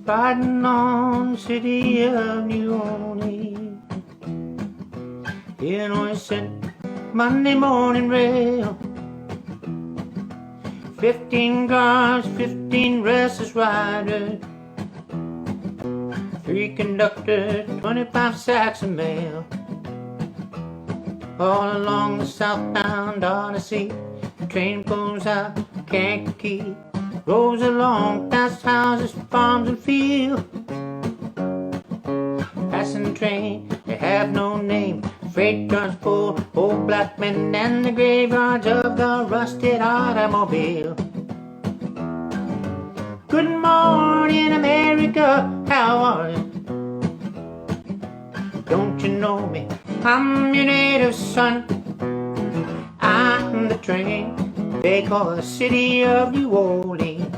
riding on the city of New Orleans. Illinois sent Monday morning rail. 15 cars, 15 restless riders, 3 conductors, 25 sacks of mail. All along the southbound Odyssey, the train pulls out Kankakee, rolls along past houses, farms and fields. Passing the train, they have no name. Freight cars full, old black men, and the graveyards of the rusted automobile. Good morning, America, how are you? Don't you know me? I'm your native son. I'm the train they call the city of New Orleans.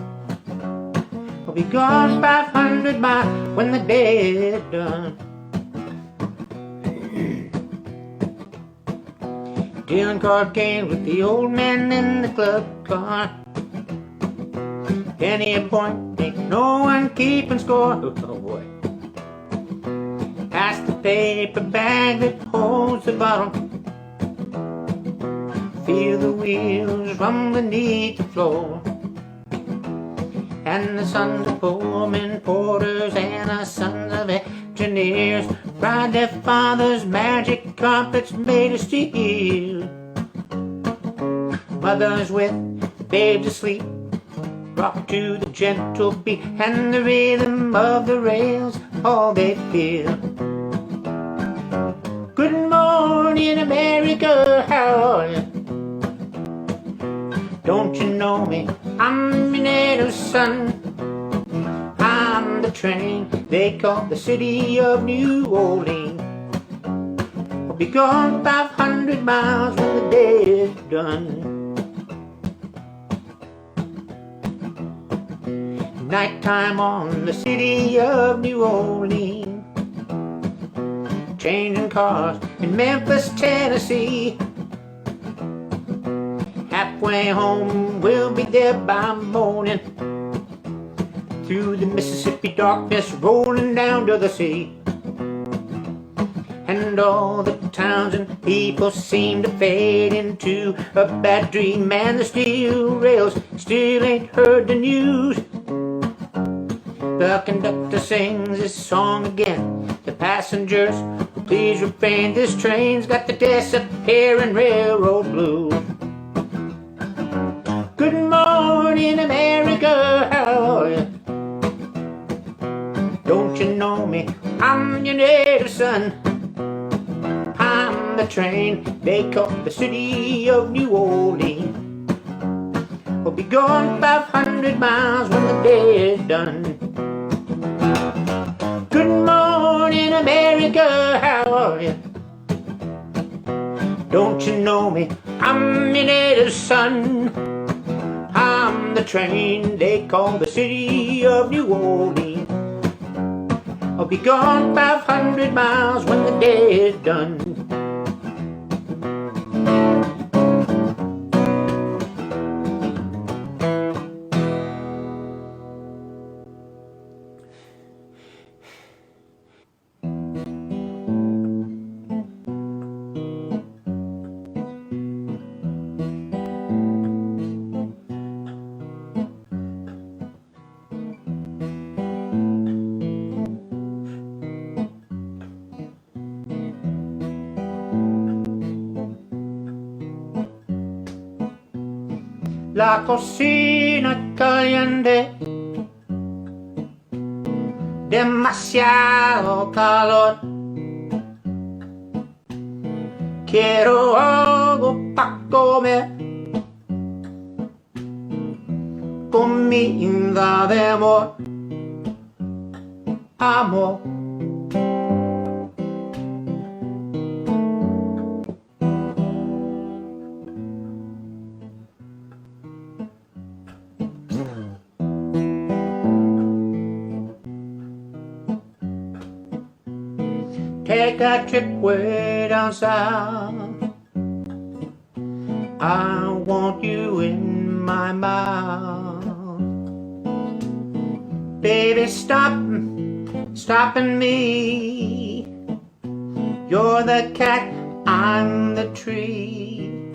We'll be gone 500 miles when the day is done. Dealing card games with the old man in the club car. Penny a point, ain't no one keeping score. Oh boy. Pass the paper bag that holds the bottle. Feel the wheels rumble beneath the floor. And the sons of Pullman porters and the sons of engineers ride their father's magic carpets made of steel. Mothers with babes asleep rock to the gentle beat and the rhythm of the rails, all they feel. Good morning, America, how are you? Don't you know me? I'm your native son. I'm the train they call the city of New Orleans. We'll be gone 500 miles when the day is done. Nighttime on the city of New Orleans. Changing cars in Memphis, Tennessee. Halfway home, we'll be there by morning. Through the Mississippi darkness, rolling down to the sea. And all the towns and people seem to fade into a bad dream. And the steel rails still ain't heard the news. The conductor sings his song again. The passengers, please refrain. This train's got the disappearing railroad blues. Good morning, America, how are you? Don't you know me? I'm your native son. I'm the train they call the city of New Orleans. We'll be gone 500 miles when the day is done. Good morning, America, how are you? Don't you know me? I'm your native son. I'm the train they call the city of New Orleans. I'll be gone 500 miles when the day is done. La cocina caliente, demasiado calor. Quiero algo pa' comer, comida de amor, amor. Take a trip way down south. I want you in my mouth. Baby, stopping me. You're the cat, I'm the tree.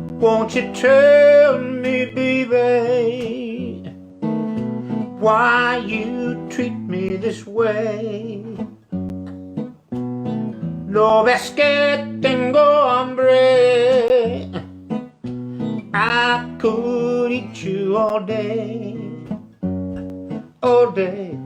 Won't you tell me, baby, why you treat me this way? No ves que tengo hambre. I could eat you all day, all day.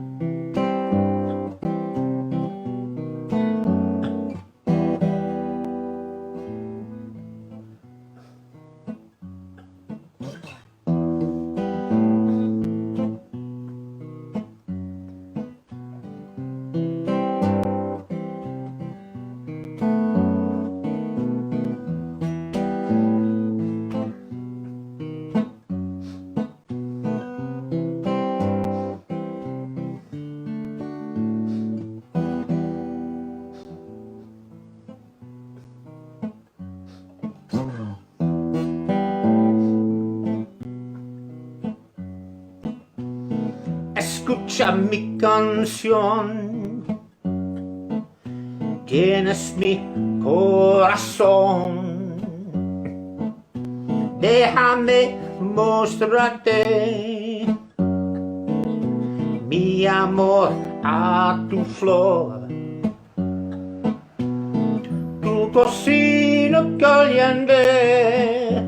Escucha mi canción, tienes mi corazón. Déjame mostrarte mi amor a tu flor. Tu cocina caliente,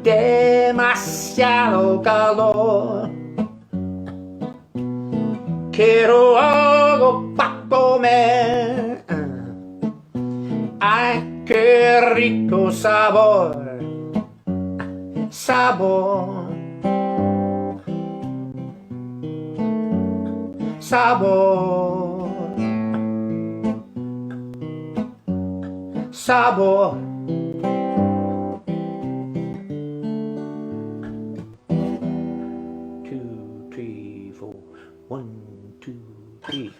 demasiado calor. Quiero algo pa' comer. Ay, qué rico sabor, sabor, sabor, sabor. Two, three, four. 1, 2, 3.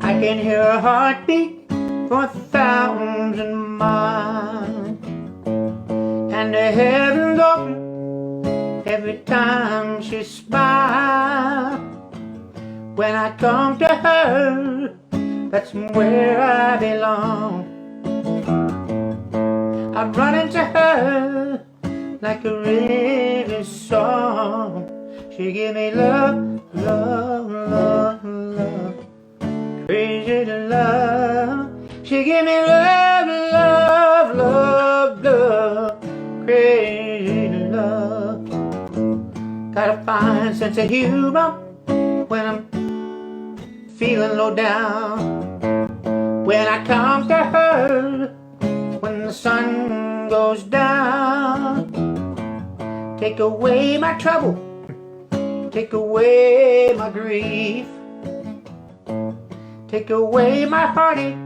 I can hear a heartbeat for 1,000 miles, and the heavens open every time she smiles. When I come to her, that's where I belong. I run into her like a river song. She give me love, love, love, love, crazy love. She give me love, love, love, love, crazy love. Got a fine sense of humor when I'm feeling low down. When I come to her, when the sun goes down, take away my trouble, take away my grief, take away my heartache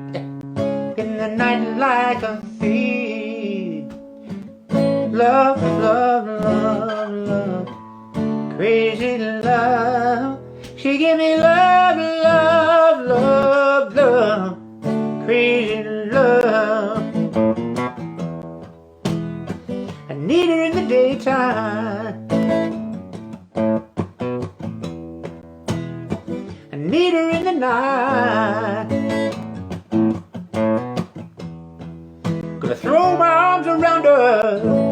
in the night like a thief. Love, love, love, love, crazy love. She give me love, love, love, love, crazy love. I need her in the daytime, I need her in the night. Gonna throw my arms around her,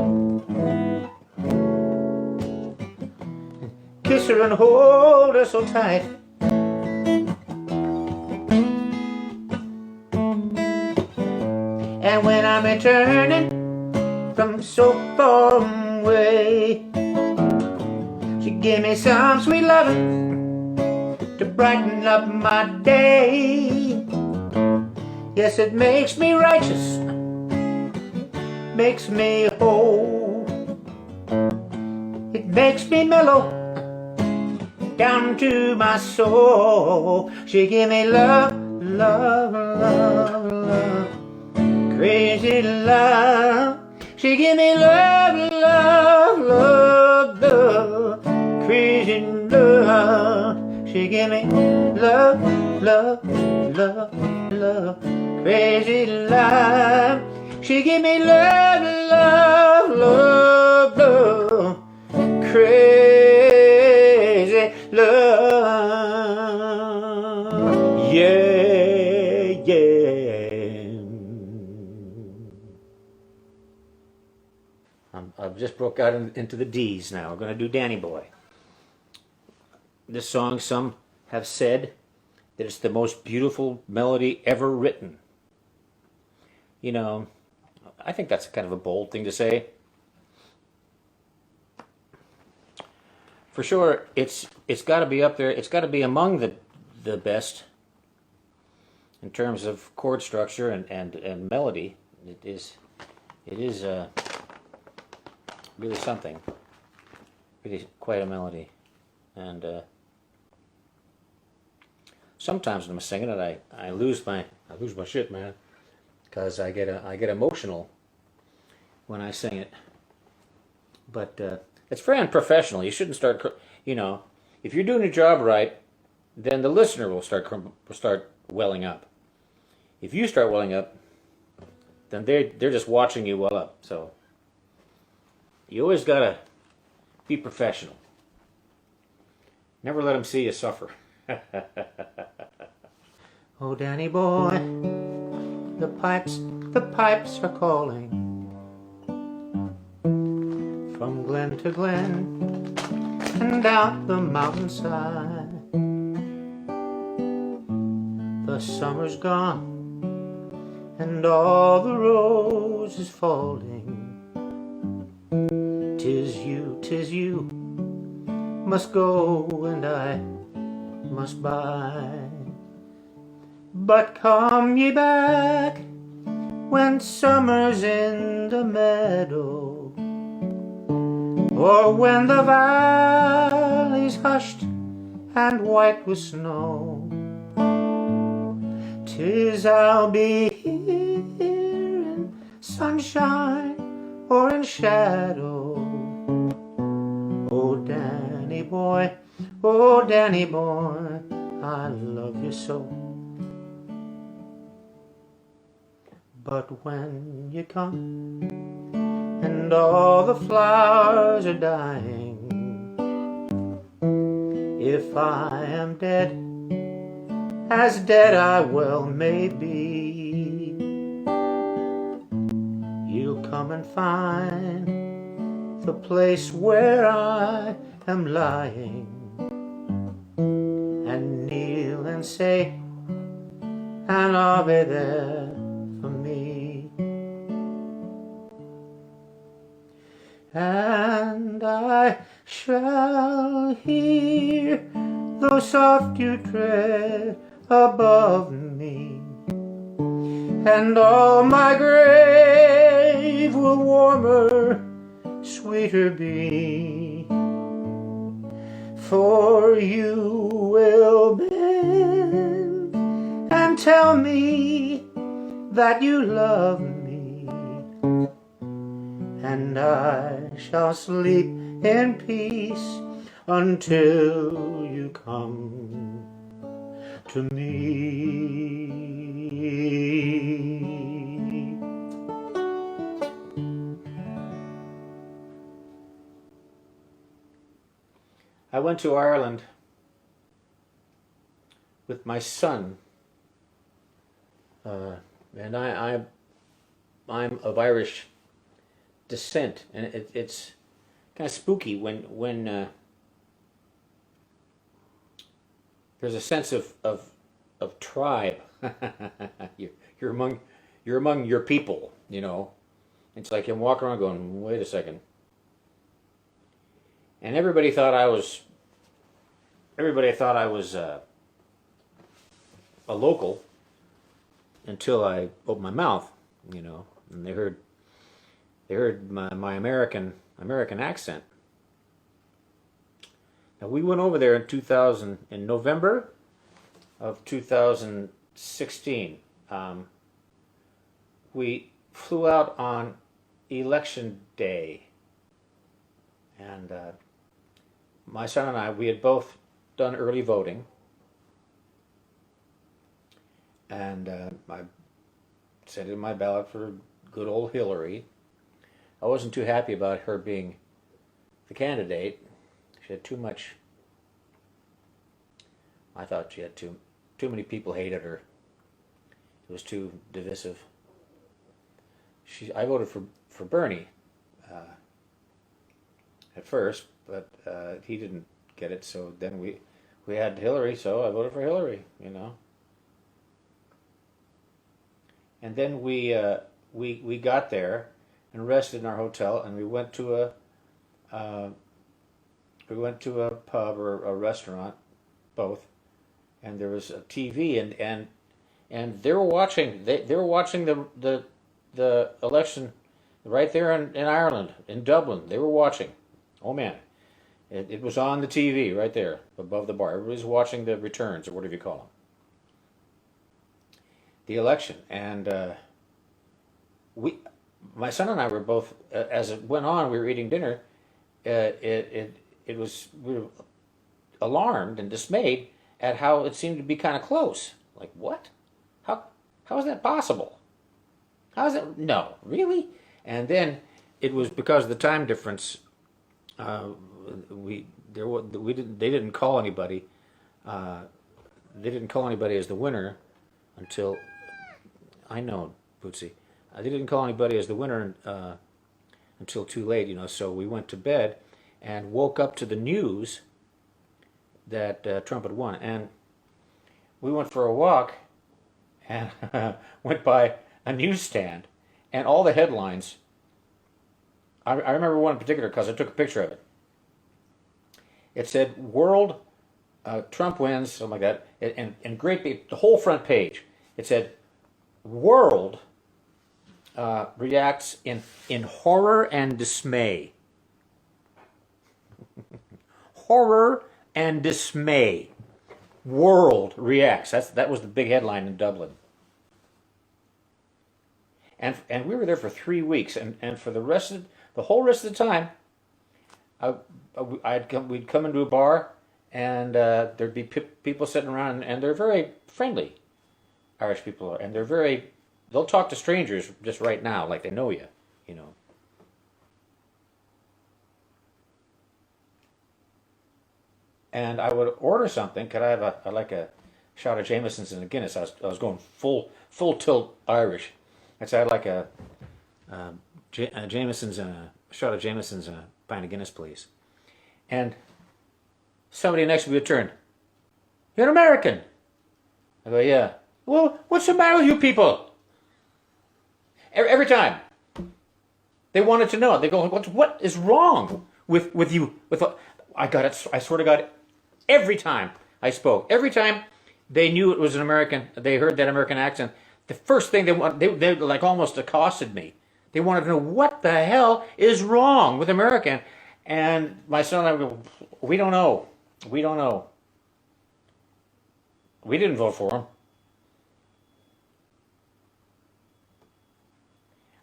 kiss her and hold her so tight. And when I'm got me turning from so far away. She gave me some sweet loving to brighten up my day. Yes, it makes me righteous, makes me whole. It makes me mellow down to my soul. She gave me love, love, love, love, crazy love. She gave me love, love, love, love, crazy love. She gave me love, love, love, love, crazy love. She gave me love, love, love, love, crazy love. Yeah, yeah. I've just broke out into the D's now. We're going to do Danny Boy. This song, some have said that it's the most beautiful melody ever written. You know, I think that's kind of a bold thing to say. For sure, it's got to be up there. It's got to be among the best in terms of chord structure and melody. It is really something. Really quite a melody. And sometimes when I'm singing it, I lose my shit, man, because I get emotional when I sing it. But it's very unprofessional. You shouldn't start. You know, if you're doing your job right, then the listener will start welling up. If you start welling up, then they're just watching you well up. So you always gotta be professional. Never let them see you suffer. Oh, Danny boy, the pipes are calling from glen to glen and out the mountainside. The summer's gone and all the rose is falling. 'Tis you must go and I must buy. But come ye back when summer's in the meadow, or when the valley's hushed and white with snow. 'Tis I'll be here in sunshine or in shadow. Oh, Danny boy, oh, Danny boy, I love you so. But when you come and all the flowers are dying, if I am dead, as dead I well may be, you'll come and find the place where I am lying, and kneel and say, and I'll be there for me. And I shall hear the soft dew tread above me, and all my grave will warmer, sweeter be, for you will bend and tell me that you love me, and I shall sleep in peace until you come to me. I went to Ireland with my son, and I'm of Irish descent, and it's kind of spooky when there's a sense of tribe. you're among your people, you know. It's like I'm walking around going, wait a second. And everybody thought I was a local until I opened my mouth, you know, and they heard my American accent. Now we went over there in November of 2016. We flew out on election day, and my son and we had both done early voting, and I sent in my ballot for good old Hillary. I wasn't too happy about her being the candidate. She had too much. I thought she had too many people hated her. It was too divisive. I voted for Bernie at first, but he didn't get it. So then we had Hillary, so I voted for Hillary. You know. And then we got there and rested in our hotel, and we went to a pub or a restaurant, both, and there was a TV, and they were watching the election right there in Ireland, in Dublin. They were watching. Oh man, it was on the TV right there above the bar. Everybody's watching the returns, or whatever you call them, the election. And my son and I were both, as it went on, we were eating dinner. We were alarmed and dismayed at how it seemed to be kind of close. Like, what? How is that possible? How is that? No, really? And then it was because of the time difference. They didn't call anybody. They didn't call anybody as the winner until, I know, Bootsy. They didn't call anybody as the winner until too late, you know. So we went to bed and woke up to the news that Trump had won, and we went for a walk and went by a newsstand, and all the headlines. I remember one in particular because I took a picture of it. It said, "World, Trump wins," something like that, and great big, the whole front page. It said, "World reacts in horror and dismay." Horror and dismay. World reacts. That was the big headline in Dublin. And we were there for 3 weeks, and for the whole rest of the time, we'd come into a bar, and there'd be people sitting around, and they're very friendly, Irish people are, and they'll talk to strangers just right now, like they know you, you know. And I would order something. Could I have a shot of Jameson's and a Guinness? I was going full tilt Irish. I'd say I'd like a Jameson's and a shot of Jameson's and a pint of Guinness, please. And somebody next to me would turn, "You're an American." I go, "Yeah." "Well, what's the matter with you people?" Every time. They wanted to know. They go, "What is wrong with you?" I got it. I swear to God, every time I spoke, every time they knew it was an American, they heard that American accent, the first thing they like almost accosted me. They wanted to know what the hell is wrong with American. And my son and I go, "We don't know. We don't know. We didn't vote for him."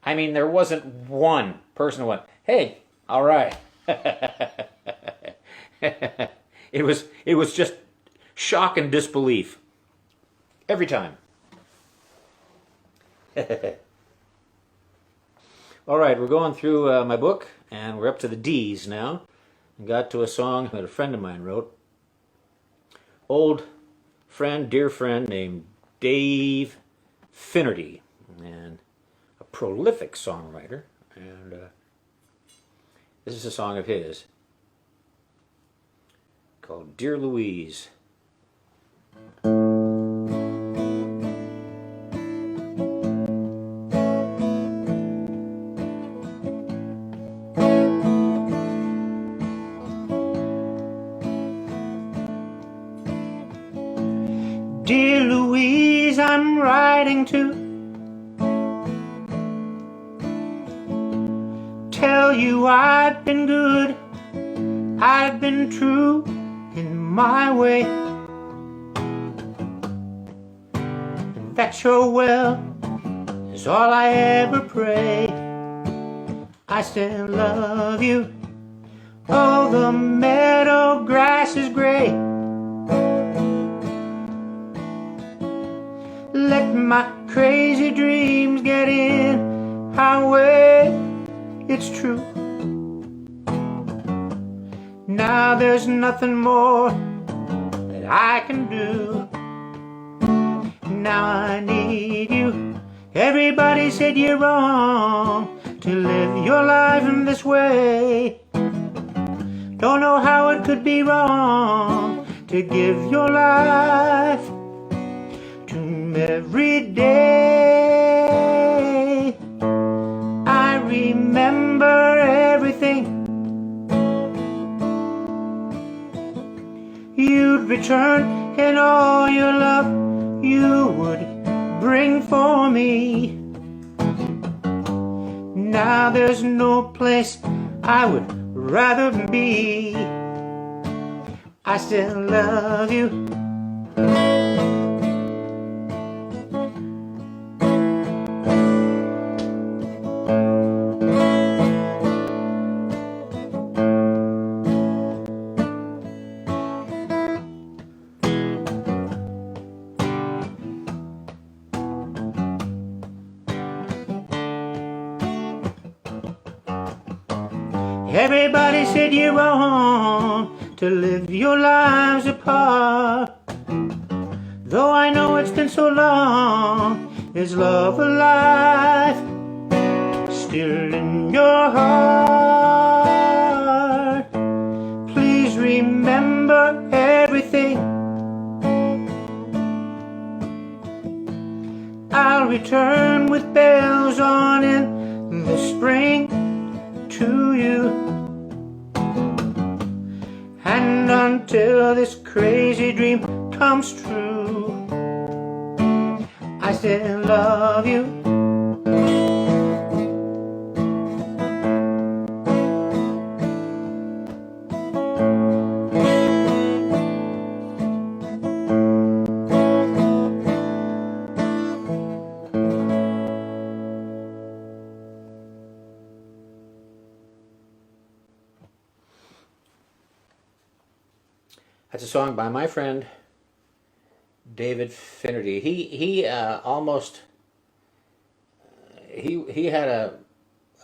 I mean, there wasn't one person who went, "Hey, all right." It was just shock and disbelief every time. All right, we're going through my book, and we're up to the D's now. I got to a song that a friend of mine wrote. Old friend, dear friend named Dave Finnerty, and a prolific songwriter. And this is a song of his called "Dear Louise." I'm writing to tell you I've been good, I've been true in my way. That your well is all I ever pray. I still love you, oh, the meadow grass is gray. Let my crazy dreams get in our way, it's true. Now there's nothing more that I can do. Now I need you. Everybody said you're wrong to live your life in this way. Don't know how it could be wrong to give your life to me every day. I remember everything you'd return and all your love you would bring for me. Now there's no place I would rather be. I still love you. Everybody said you're wrong to live your lives apart. Though I know it's been so long, is love alive still in your heart? Please remember everything. I'll return with bells on in the spring to you. And until this crazy dream comes true, I still love you. That's a song by my friend David Finnerty. He almost he had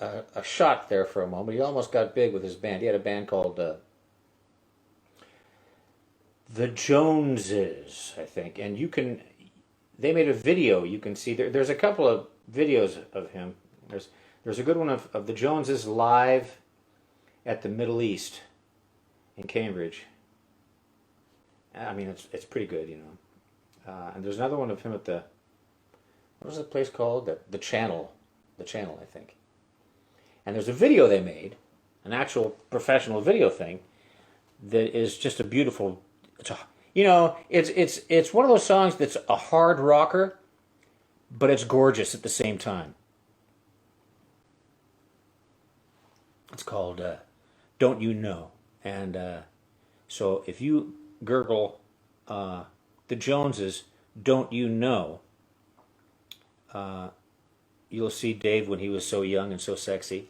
a shot there for a moment. He almost got big with his band. He had a band called the Joneses, I think. And they made a video. You can see there's a couple of videos of him. There's a good one of the Joneses live at the Middle East in Cambridge. I mean, it's pretty good, you know. And there's another one of him at what was the place called? The Channel, I think. And there's a video they made, an actual professional video thing, that is just a beautiful. It's one of those songs that's a hard rocker, but it's gorgeous at the same time. It's called "Don't You Know," and so if you gurgle the Joneses, "Don't You Know," you'll see Dave when he was so young and so sexy,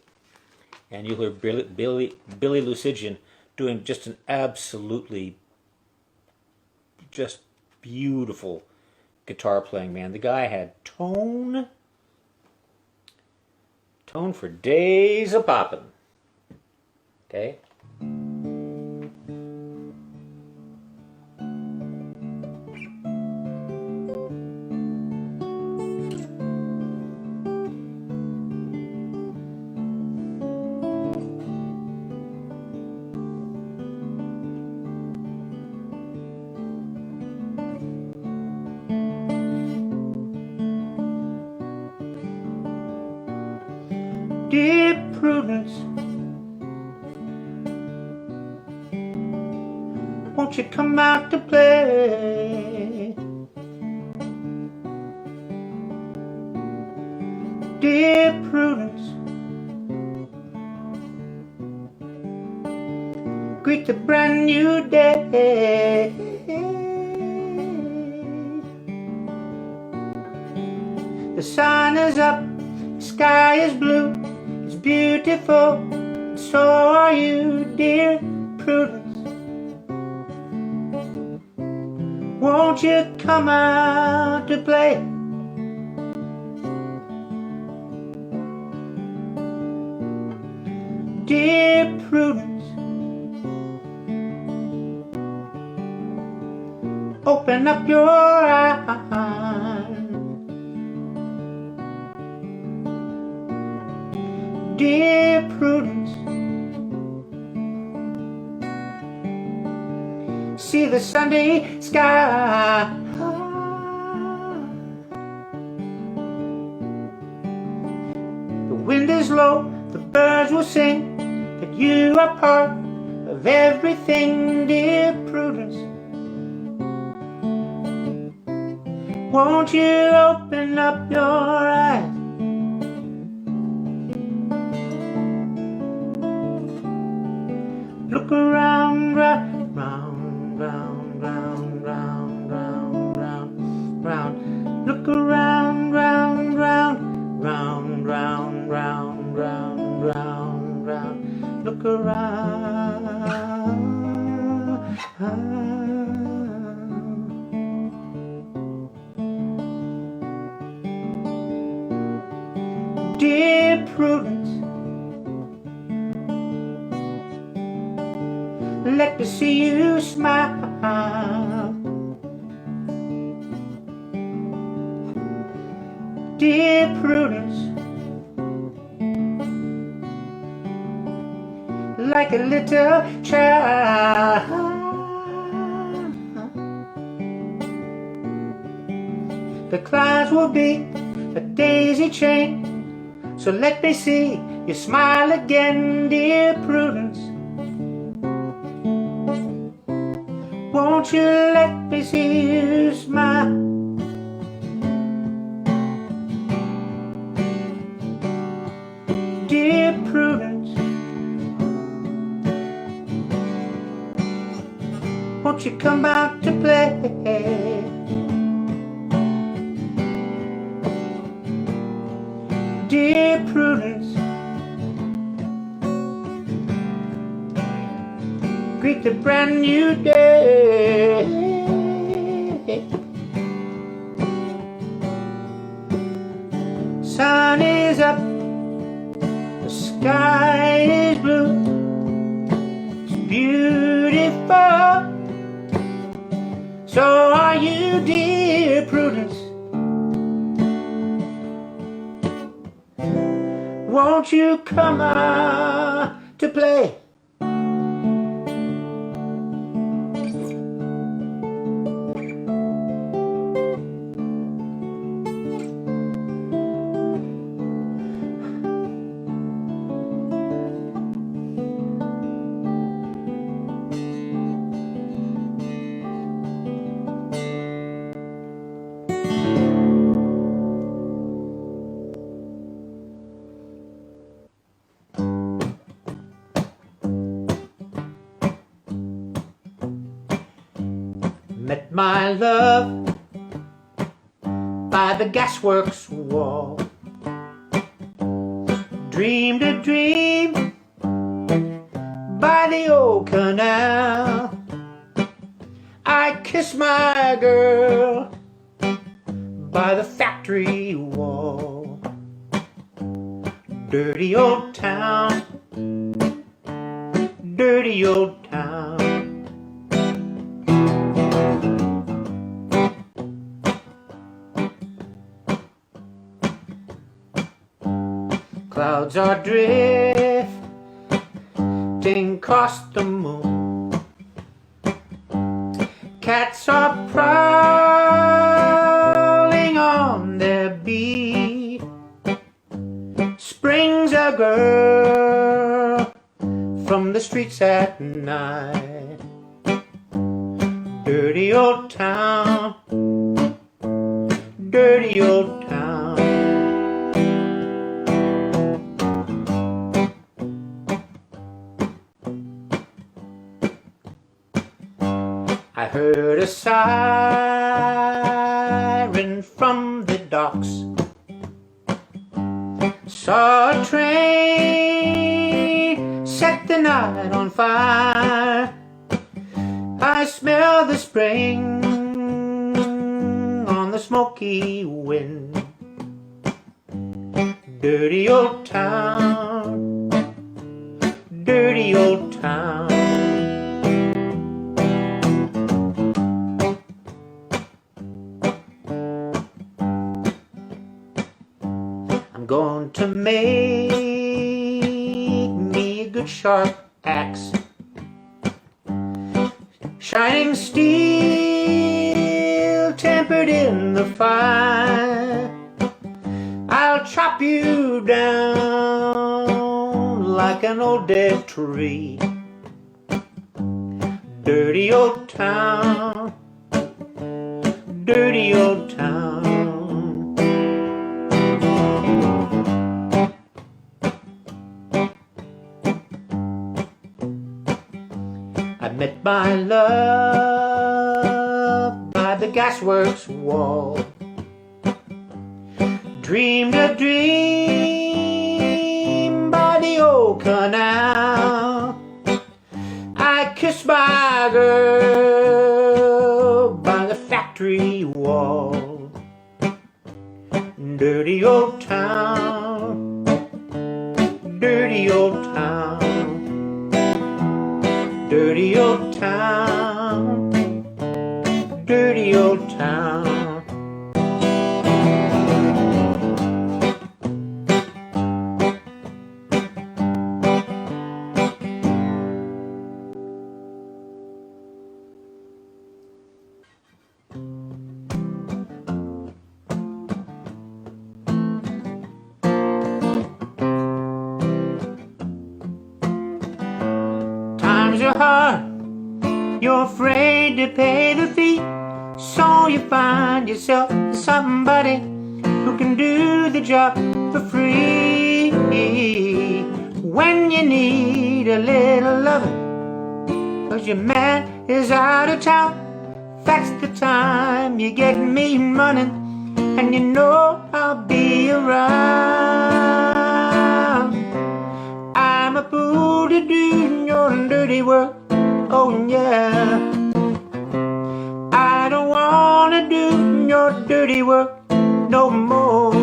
and you'll hear Billy Lucidian doing just an absolutely just beautiful guitar playing, man. The guy had tone for days a poppin'. Okay? Dear Prudence, won't you come out to play? greet the brand new day. The sun is up, the sky is blue, it's beautiful, and so are you, dear Prudence. Won't you come out to play? Dear Prudence, open up your eyes. Dear Prudence, see the Sunday sky. The wind is low, the birds will sing, that you are part of everything, dear Prudence. Won't you open up your eyes? Look around, round, round, round, round, round, round, round, round. Look around, round, round, round, round, round, round, round, round. Look around. Dear Prudence, let me see you smile. Dear Prudence, like a little child. The clouds will be a daisy chain, so let me see you smile again, dear Prudence. Won't you let me see you smile? Dear Prudence, won't you come out to play? Dear Prudence, greet the brand new day. Sun is up, the sky is blue, it's beautiful, so are you, dear Prudence. Won't you come out to play? Met my love by the gasworks wall, dreamed a dream by the old canal. I kissed my girl by the factory wall. Dirty old town, dirty old town. Clouds are drifting across the moon. Cats are prowling on their beat. Springs a girl from the streets at night. Dirty old town, dirty old town. I heard a siren from the docks, saw a train set the night on fire. I smell the spring on the smoky wind. Dirty old town, dirty old town. I'm going to make me a good sharp axe, shining steel tempered in the fire. I'll chop you down like an old dead tree. Dirty old town, dirty old town. I met my love by the gasworks wall, dreamed a dream by the old canal. I kissed my girl by the factory wall. Dirty old town, dirty old town. Dirty old town, dirty old town. Times are hard, you're afraid to pay the fee, so you find yourself somebody who can do the job for free. When you need a little loving, 'cause your man is out of town, that's the time you get me running, and you know I'll be around. I'm a fool to do your dirty work, oh yeah. I don't wanna do your dirty work no more.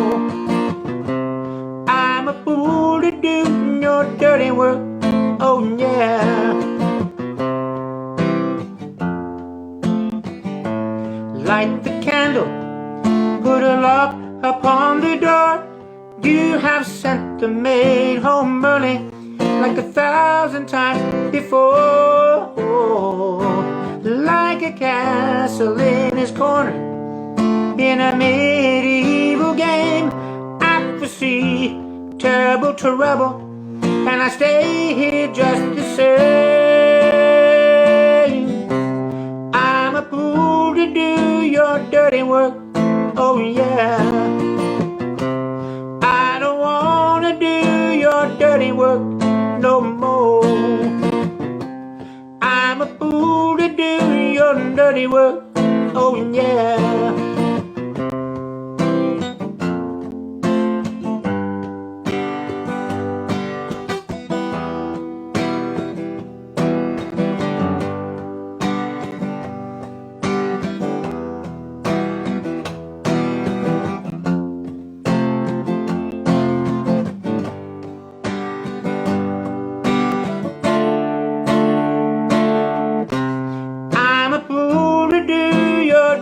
I'm a fool to do your dirty work, oh yeah. Light the candle, put a lock upon the door. You have sent the maid home early like 1,000 times before. Like a castle in his corner in a medieval game. I foresee terrible trouble, and I stay here just the same. I'm a fool to do your dirty work, oh yeah. I don't wanna do your dirty work no more. I'm a fool to do your dirty work, oh yeah.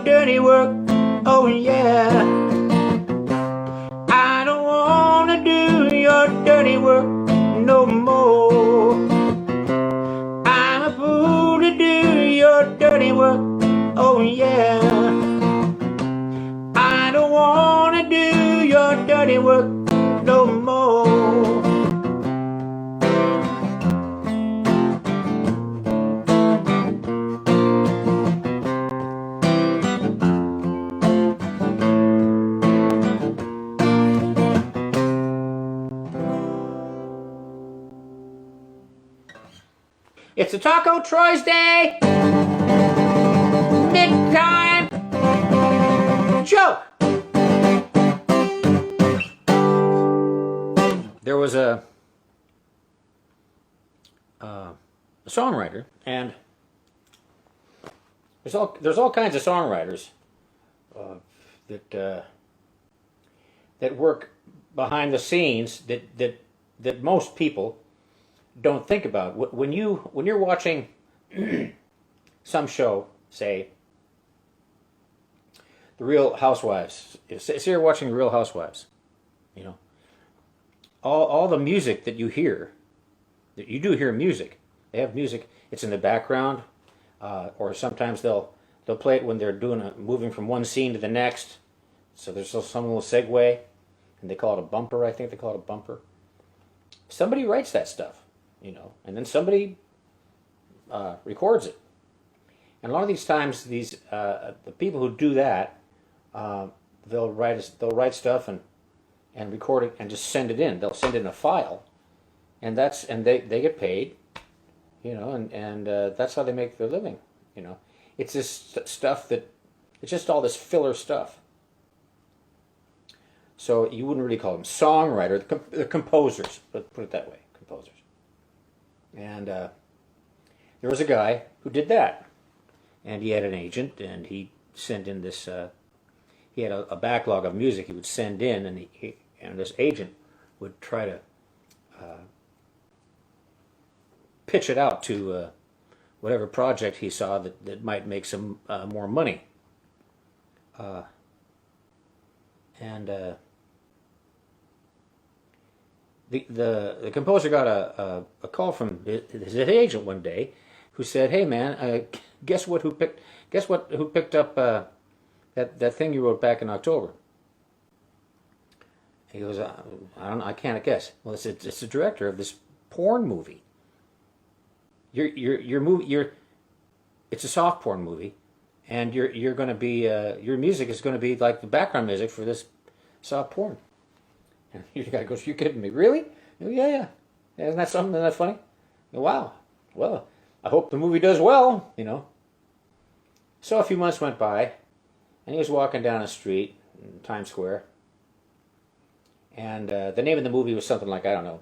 Dirty work, oh yeah. I don't wanna do your dirty work no more. I'm a fool to do your dirty work, oh yeah. I don't wanna do your dirty work no more. It's a Taco Troy's Day! time joke. There was a songwriter, and there's all kinds of songwriters that work behind the scenes that most people don't think about. When you're watching some show, say The Real Housewives, say you're watching The Real Housewives, you know, all the music that you hear, that you do hear music. They have music. It's in the background, or sometimes they'll play it when they're moving from one scene to the next. So there's some little segue, and they call it a bumper. I think they call it a bumper. Somebody writes that stuff, you know, and then somebody records it. And a lot of these times, the people who do that, they'll write stuff and record it and just send it in. They'll send in a file, and they get paid, you know, and that's how they make their living, you know. It's this stuff it's just all this filler stuff. So you wouldn't really call them songwriters, the composers, but put it that way, composers. And there was a guy who did that, and he had an agent, and he sent in this. He had a backlog of music he would send in, and this agent would try to pitch it out to whatever project he saw that might make some more money. The composer got a call from his agent one day, who said, "Hey man, guess who picked up that thing you wrote back in October?" He goes, I can't guess. Well, it's the director of this porn movie. Your movie, it's a soft porn movie, and you're going to be your music is going to be like the background music for this soft porn. And the guy goes, "You're kidding me, really?" Yeah. Isn't that something? Isn't that funny? Wow. Well, I hope the movie does well, you know. So a few months went by, and he was walking down a street in Times Square, and the name of the movie was something like, I don't know,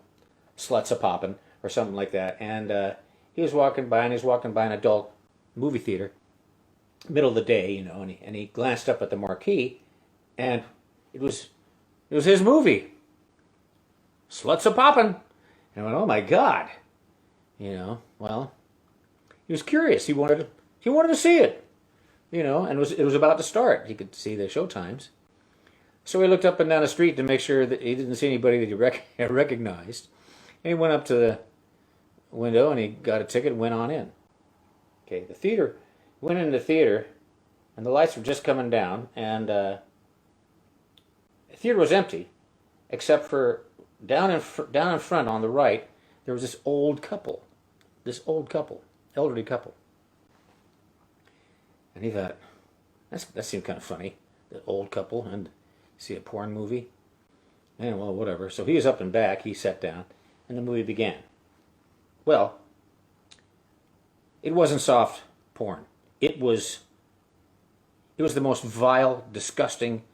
Sluts A-Poppin' or something like that. And he was walking by an adult movie theater, middle of the day, you know, and he glanced up at the marquee, and it was his movie, Sluts A-Poppin'. And I went, oh my God, you know. Well, he was curious. He wanted to see it, you know, and it was about to start. He could see the show times. So he looked up and down the street to make sure that he didn't see anybody that he recognized. And he went up to the window and he got a ticket and went on in. Okay, went into the theater, and the lights were just coming down, and the theater was empty, except for down in front on the right, there was this old couple, elderly couple. And he thought, that seemed kind of funny, the old couple, and see a porn movie. And well, whatever. So he was up and back, he sat down, and the movie began. Well, it wasn't soft porn. It was the most vile, disgusting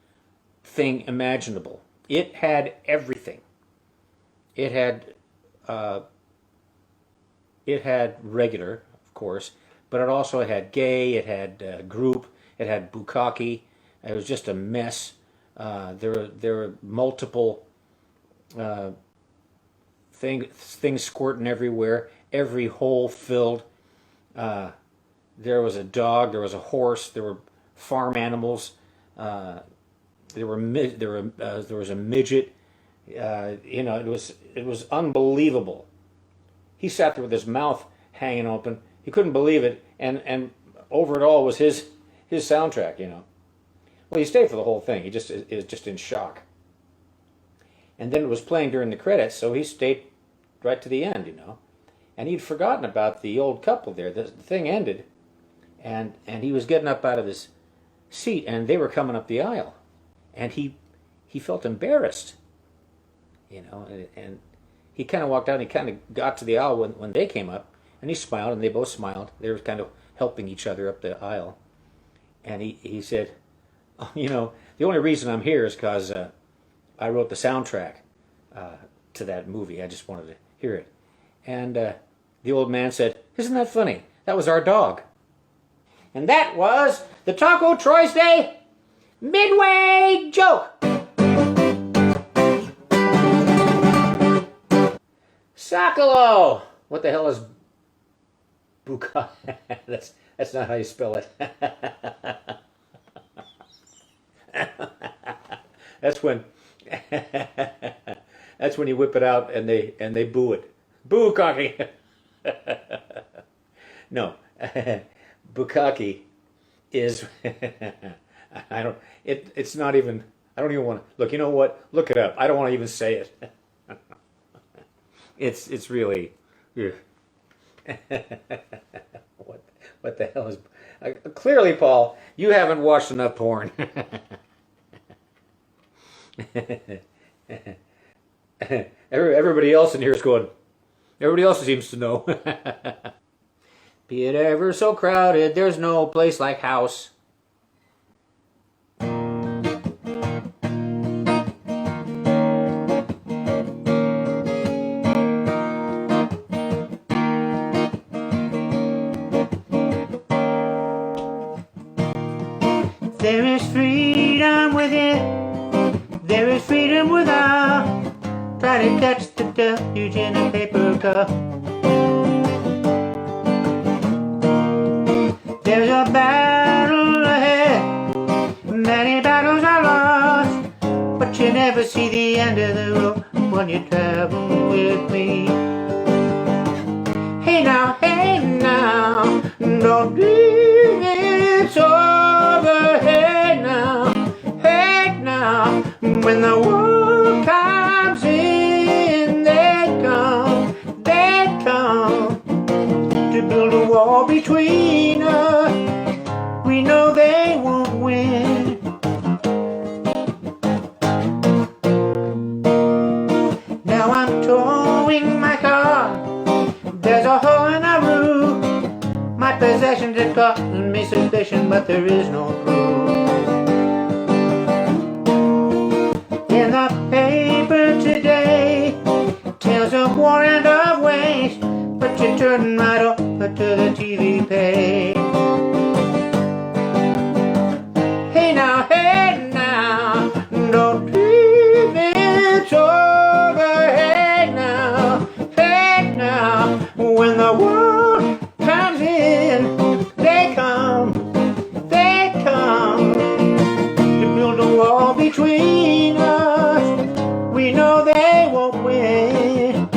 thing imaginable. It had everything. It had regular, of course, but it also had gay, it had group, it had bukkake. It was just a mess. There were multiple things squirting everywhere, every hole filled. There was a dog, there was a horse, there were farm animals, there was a midget. You know, it was unbelievable. He sat there with his mouth hanging open. He couldn't believe it, and over it all was his soundtrack. You know, well, he stayed for the whole thing. He just is just in shock. And then it was playing during the credits, so he stayed right to the end. You know, and he'd forgotten about the old couple there. The thing ended, and he was getting up out of his seat, and they were coming up the aisle, and he felt embarrassed. You know, and he kind of walked out, and he kind of got to the aisle when they came up, and he smiled, and they both smiled. They were kind of helping each other up the aisle. And he said, oh, you know, the only reason I'm here is because I wrote the soundtrack to that movie. I just wanted to hear it. And the old man said, isn't that funny? That was our dog. And that was the Taco TROYSDAY Midway joke. Socolo! What the hell is bukkake? That's not how you spell it. That's when that's when you whip it out and they boo it. Bukkake. No, bukkake is it's not even. I don't even want to look. You know what? Look it up. I don't want to even say it. It's really. Yeah. What the hell is? Clearly, Paul, you haven't watched enough porn. Everybody else in here is going. Everybody else seems to know. Be it ever so crowded, there's no place like house. There is freedom within, there is freedom without. Try to catch the deluge in a paper cup. There's a battle ahead, many battles are lost, but you never see the end of the road when you travel with me. Hey now, don't leave it's over. Hey now, when the war comes in, they come to build a wall between us. We know they won't win. Now I'm towing my car. There's a hole in the roof. My possessions have gotten me suspicion, but there is no proof. In the paper today, tales of war and of waste, but you turn right over to the TV page. Hey now, don't leave it's over. Hey now, when the war comes in, they come to build a wall between us. We know they won't win.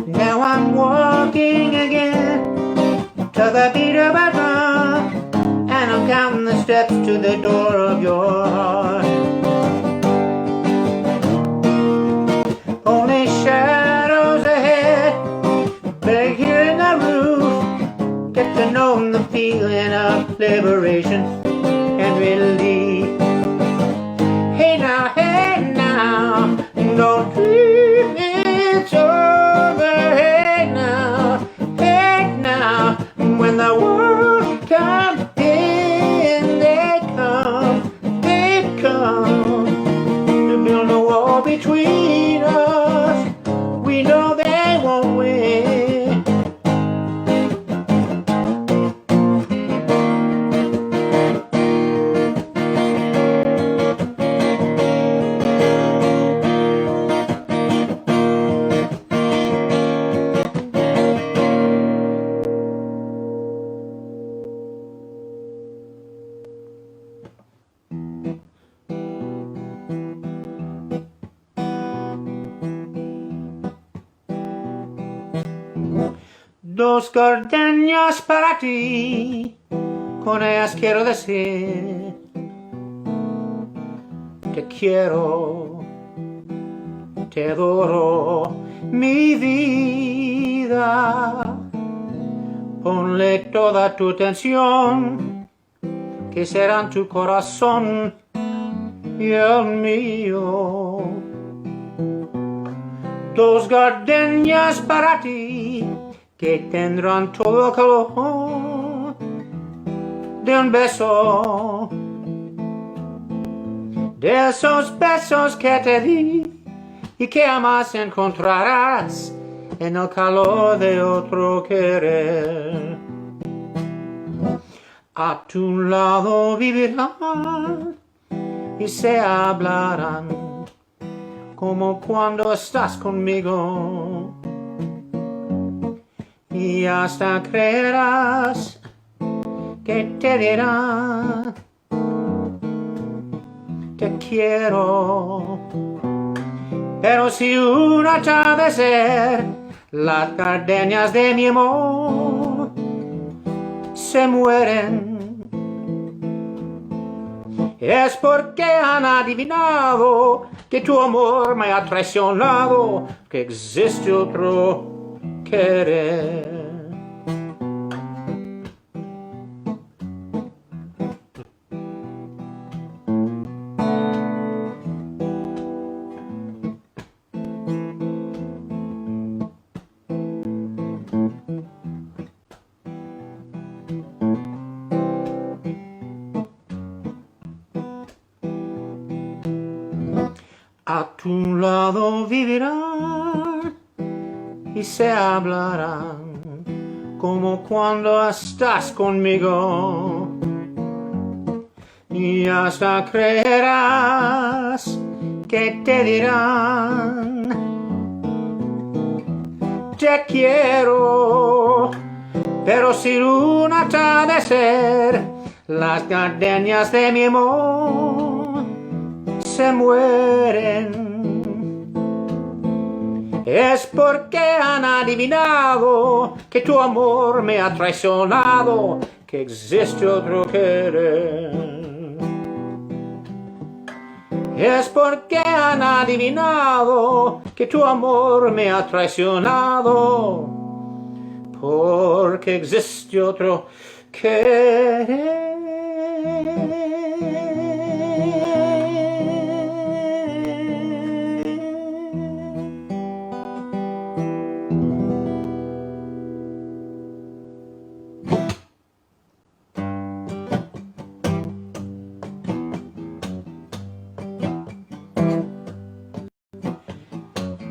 Now I'm walking again to the beat of a drum, and I'm counting the steps to the door of your heart. Only shadows ahead, back here in the roof. Get to know the feeling of liberation and relief. Hey now, don't leave it's over. Hey now, when the war comes in, they come to build a wall between us. We know they won't win. Dos gardenias para ti, con ellas quiero decir, te quiero, te adoro, mi vida. Ponle toda tu atención, que serán tu corazón y el mío. Dos gardenias para ti, que tendrán todo el calor de un beso, de esos besos que te di y que jamás encontrarás en el calor de otro querer. A tu lado vivirán y se hablarán como cuando estás conmigo, y hasta creerás que te dirán te quiero. Pero si un atardecer las gardenias de mi amor se mueren, es porque han adivinado que tu amor me ha traicionado, que existe otro querer. A tu lado vivirán y se hablarán como cuando estás conmigo, y hasta creerás que te dirán te quiero. Pero sin un atardecer las gardenias de mi amor se mueren, es porque han adivinado que tu amor me ha traicionado, que existe otro querer. Es porque han adivinado que tu amor me ha traicionado, porque existe otro querer.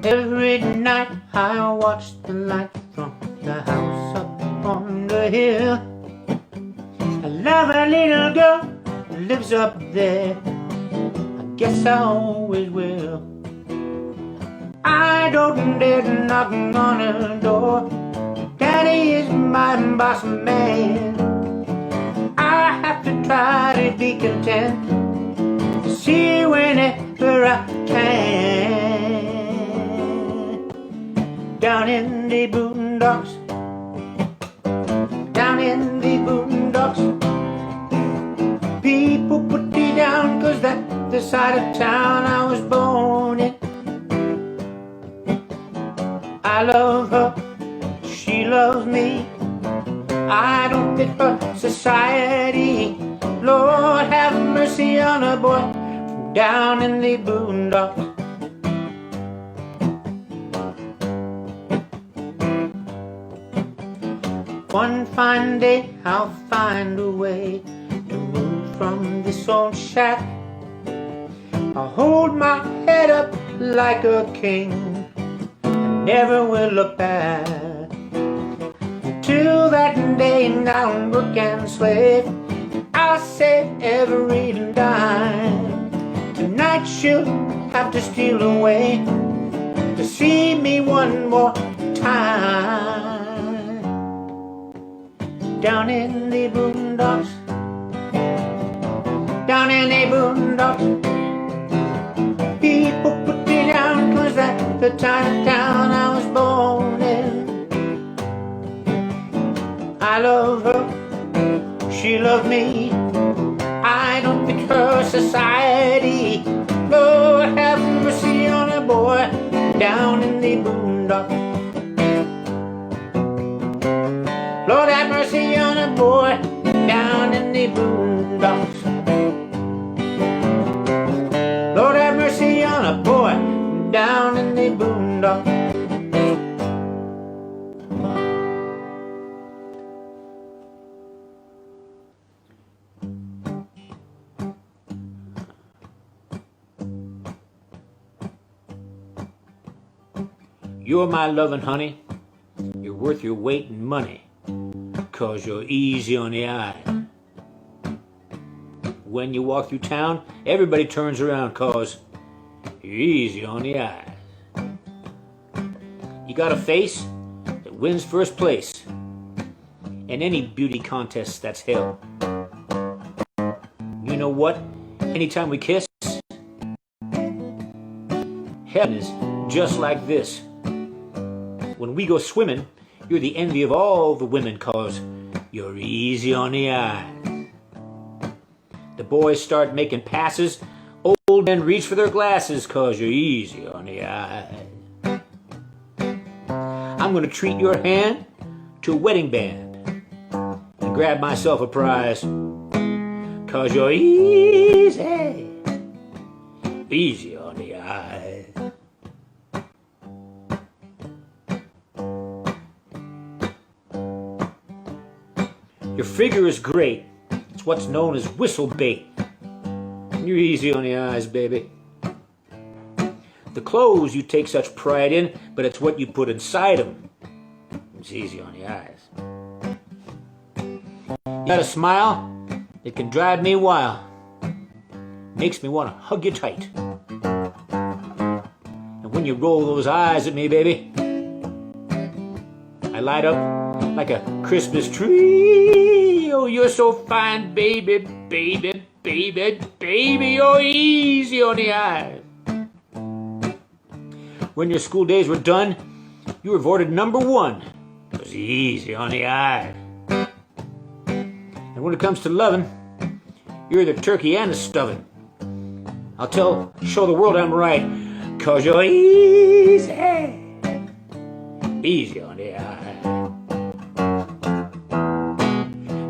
Every night I watch the light from the house up on the hill. I love a little girl who lives up there, I guess I always will. I don't dare to knock on her door, Daddy is my boss man. I have to try to be content, to see whenever I can. Down in the boondocks, down in the boondocks, people put me down 'cause that's the side of town I was born in. I love her, she loves me, I don't fit her society. Lord have mercy on a boy from down in the boondocks. One fine day I'll find a way to move from this old shack. I'll hold my head up like a king and never will look back. Till that day I'll work and slave, I'll save every dime. Tonight she'll have to steal away to see me one more time. Down in the boondocks, down in the boondocks, people put me down 'cause that's the time of town I was born in. I love her, she loves me, I don't fit her society. Lord have mercy on a boy down in the boondocks. Lord have the boondocks. Lord have mercy on a boy down in the boondocks. You're my lovin' honey, you're worth your weight in money, 'cause you're easy on the eye. When you walk through town, everybody turns around 'cause you're easy on the eyes. You got a face that wins first place in any beauty contest that's held. You know what? Anytime we kiss, heaven is just like this. When we go swimming, you're the envy of all the women, 'cause you're easy on the eye. The boys start making passes, old men reach for their glasses, 'cause you're easy on the eye. I'm gonna treat your hand to a wedding band and grab myself a prize, 'cause you're easy, easy on the eye. Your figure is great. It's what's known as whistle bait. You're easy on the eyes, baby. The clothes you take such pride in, but it's what you put inside them. It's easy on the eyes. You got a smile that can drive me wild. Makes me want to hug you tight. And when you roll those eyes at me, baby, I light up like a Christmas tree. Oh, you're so fine, baby, baby, baby, baby. You're easy on the eye. When your school days were done, you were voted #1. It was easy on the eye. And when it comes to loving, you're the turkey and the stuffing. I'll show the world I'm right, 'cause you're easy, easy on the eye.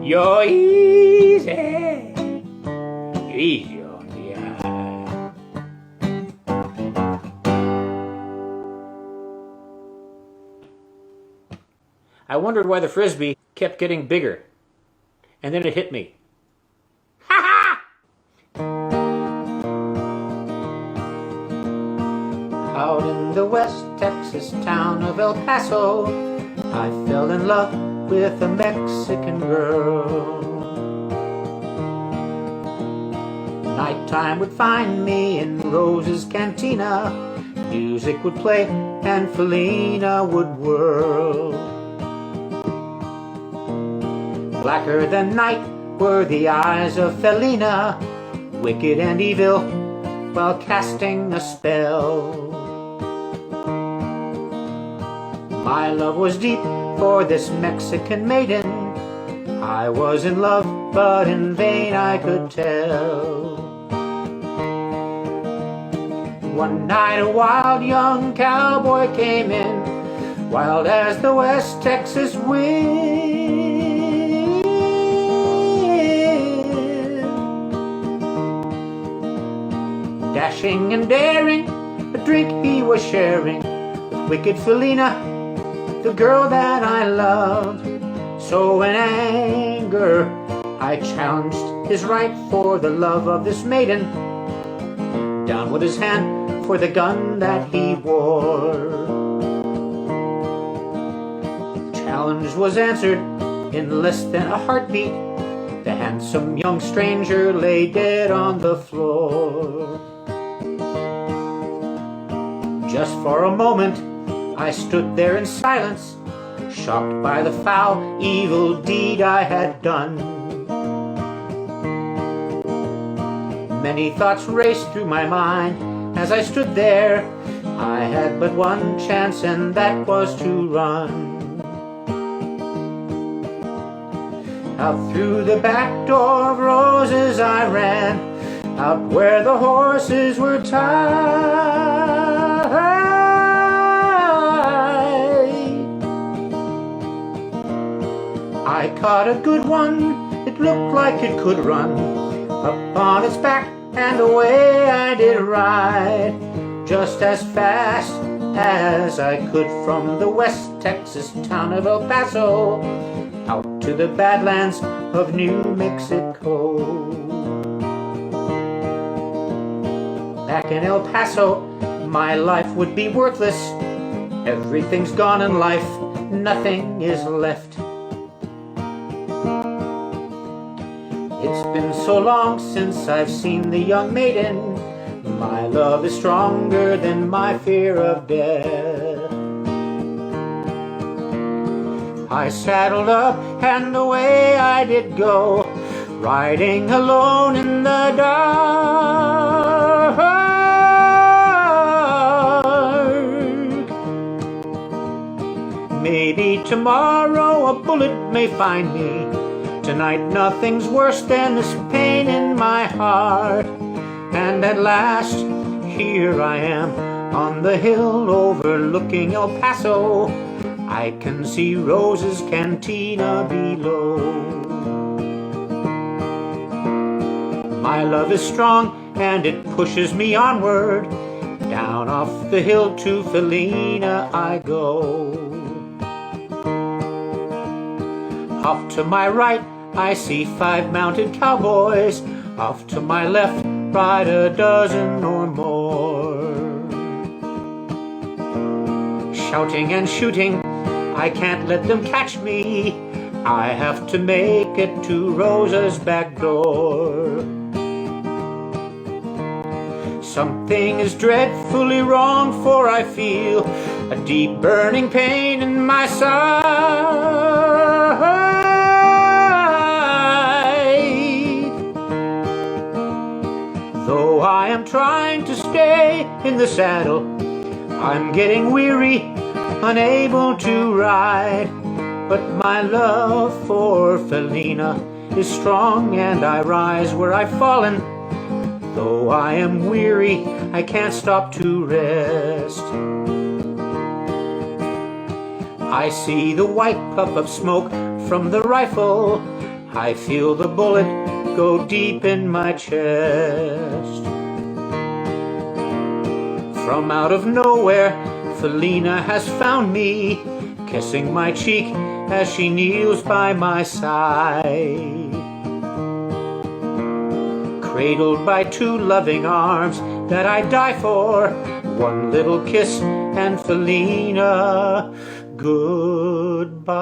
You're easy, easy on the eye. I wondered why the Frisbee kept getting bigger, and then it hit me. Ha ha! Out in the West Texas town of El Paso, I fell in love with a Mexican girl. Nighttime would find me in Rose's cantina. Music would play and Felina would whirl. Blacker than night were the eyes of Felina, wicked and evil while casting a spell. My love was deep for this Mexican maiden. I was in love, but in vain I could tell. One night a wild young cowboy came in, wild as the West Texas wind. Dashing and daring, a drink he was sharing with wicked Felina, the girl that I loved. So in anger I challenged his right for the love of this maiden. Down with his hand for the gun that he wore. Challenge was answered in less than a heartbeat. The handsome young stranger lay dead on the floor. Just for a moment I stood there in silence, shocked by the foul, evil deed I had done. Many thoughts raced through my mind as I stood there. I had but one chance, and that was to run. Out through the back door of Roses I ran, out where the horses were tied. I caught a good one It looked like it could run. Up on its back and away I did ride, just as fast as I could from the West Texas town of El Paso out to the Badlands of New Mexico. Back in El Paso, my life would be worthless. Everything's gone in life, nothing is left. It's been so long since I've seen the young maiden. My love is stronger than my fear of death. I saddled up and away I did go, riding alone in the dark. Maybe tomorrow a bullet may find me. Tonight nothing's worse than this pain in my heart. And at last, here I am on the hill overlooking El Paso. I can see Rose's cantina below. My love is strong and it pushes me onward. Down off the hill to Felina I go. Off to my right I see 5 mounted cowboys. Off to my left ride a dozen or more. Shouting and shooting, I can't let them catch me. I have to make it to Rosa's back door. Something is dreadfully wrong, for I feel a deep burning pain in my side. Though I am trying to stay in the saddle, I'm getting weary, unable to ride. But my love for Felina is strong, and I rise where I've fallen. Though I am weary, I can't stop to rest. I see the white puff of smoke from the rifle. I feel the bullet go deep in my chest. From out of nowhere, Felina has found me, kissing my cheek as she kneels by my side. Cradled by 2 loving arms that I die for, one little kiss and Felina, goodbye.